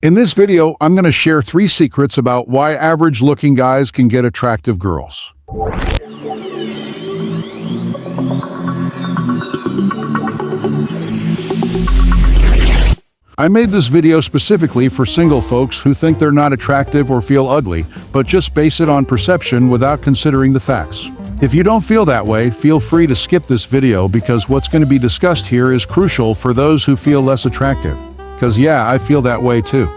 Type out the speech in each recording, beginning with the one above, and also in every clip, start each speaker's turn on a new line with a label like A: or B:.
A: In this video, I'm going to share 3 secrets about why average-looking guys can get attractive girls. I made this video specifically for single folks who think they're not attractive or feel ugly, but just base it on perception without considering the facts. If you don't feel that way, feel free to skip this video because what's going to be discussed here is crucial for those who feel less attractive. Because yeah, I feel that way too.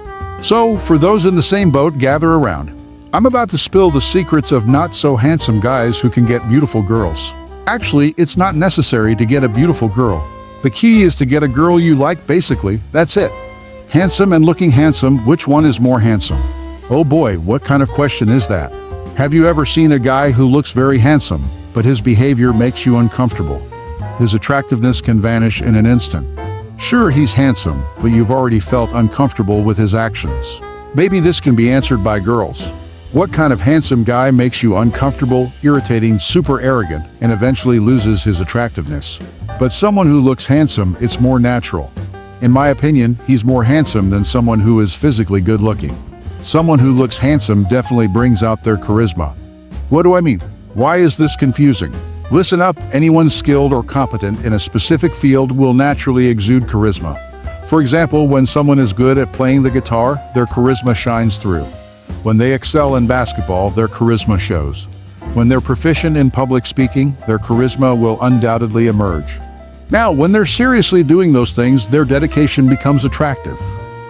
A: So, for those in the same boat, gather around. I'm about to spill the secrets of not-so-handsome guys who can get beautiful girls. Actually, it's not necessary to get a beautiful girl. The key is to get a girl you like, basically. That's it. Handsome and looking handsome, which one is more handsome? Oh boy, what kind of question is that? Have you ever seen a guy who looks very handsome, but his behavior makes you uncomfortable? His attractiveness can vanish in an instant. Sure, he's handsome, but you've already felt uncomfortable with his actions. Maybe this can be answered by girls. What kind of handsome guy makes you uncomfortable, irritating, super arrogant, and eventually loses his attractiveness? But someone who looks handsome, it's more natural. In my opinion, he's more handsome than someone who is physically good-looking. Someone who looks handsome definitely brings out their charisma. What do I mean? Why is this confusing? Listen up, anyone skilled or competent in a specific field will naturally exude charisma. For example, when someone is good at playing the guitar, their charisma shines through. When they excel in basketball, their charisma shows. When they're proficient in public speaking, their charisma will undoubtedly emerge. Now, when they're seriously doing those things, their dedication becomes attractive.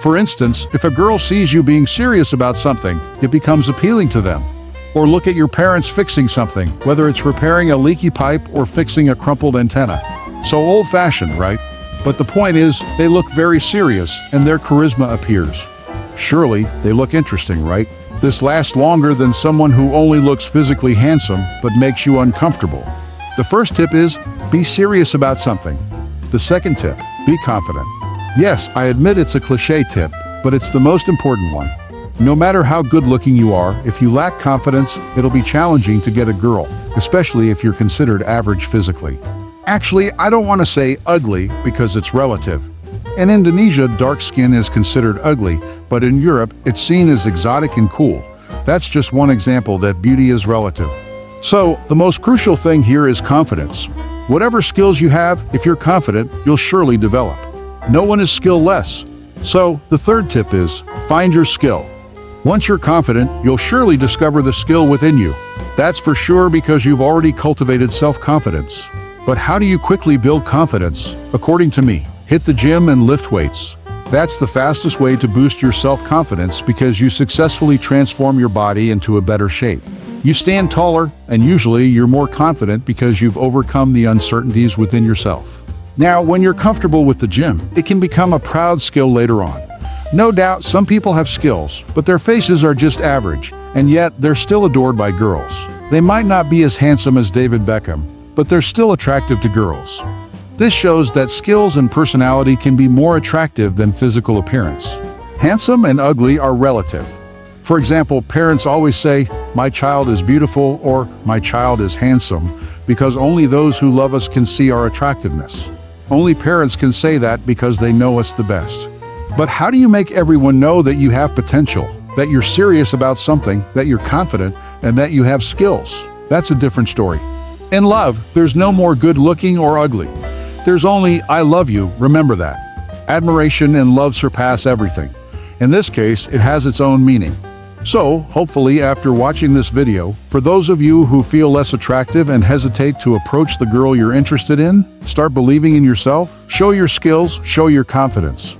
A: For instance, if a girl sees you being serious about something, it becomes appealing to them. Or look at your parents fixing something, whether it's repairing a leaky pipe or fixing a crumpled antenna. So old-fashioned, right? But the point is, they look very serious and their charisma appears. Surely, they look interesting, right? This lasts longer than someone who only looks physically handsome but makes you uncomfortable. The first tip is, be serious about something. The second tip, be confident. Yes, I admit it's a cliché tip, but it's the most important one. No matter how good-looking you are, if you lack confidence, it'll be challenging to get a girl, especially if you're considered average physically. Actually, I don't want to say ugly because it's relative. In Indonesia, dark skin is considered ugly, but in Europe, it's seen as exotic and cool. That's just one example that beauty is relative. So, the most crucial thing here is confidence. Whatever skills you have, if you're confident, you'll surely develop. No one is skill-less. So, the third tip is, find your skill. Once you're confident, you'll surely discover the skill within you. That's for sure because you've already cultivated self-confidence. But how do you quickly build confidence? According to me, hit the gym and lift weights. That's the fastest way to boost your self-confidence because you successfully transform your body into a better shape. You stand taller, and usually you're more confident because you've overcome the uncertainties within yourself. Now, when you're comfortable with the gym, it can become a proud skill later on. No doubt, some people have skills, but their faces are just average, and yet they're still adored by girls. They might not be as handsome as David Beckham, but they're still attractive to girls. This shows that skills and personality can be more attractive than physical appearance. Handsome and ugly are relative. For example, parents always say, "My child is beautiful," or "My child is handsome," because only those who love us can see our attractiveness. Only parents can say that because they know us the best. But how do you make everyone know that you have potential, that you're serious about something, that you're confident, and that you have skills? That's a different story. In love, there's no more good-looking or ugly. There's only "I love you," remember that. Admiration and love surpass everything. In this case, it has its own meaning. So, hopefully after watching this video, for those of you who feel less attractive and hesitate to approach the girl you're interested in, start believing in yourself, show your skills, show your confidence.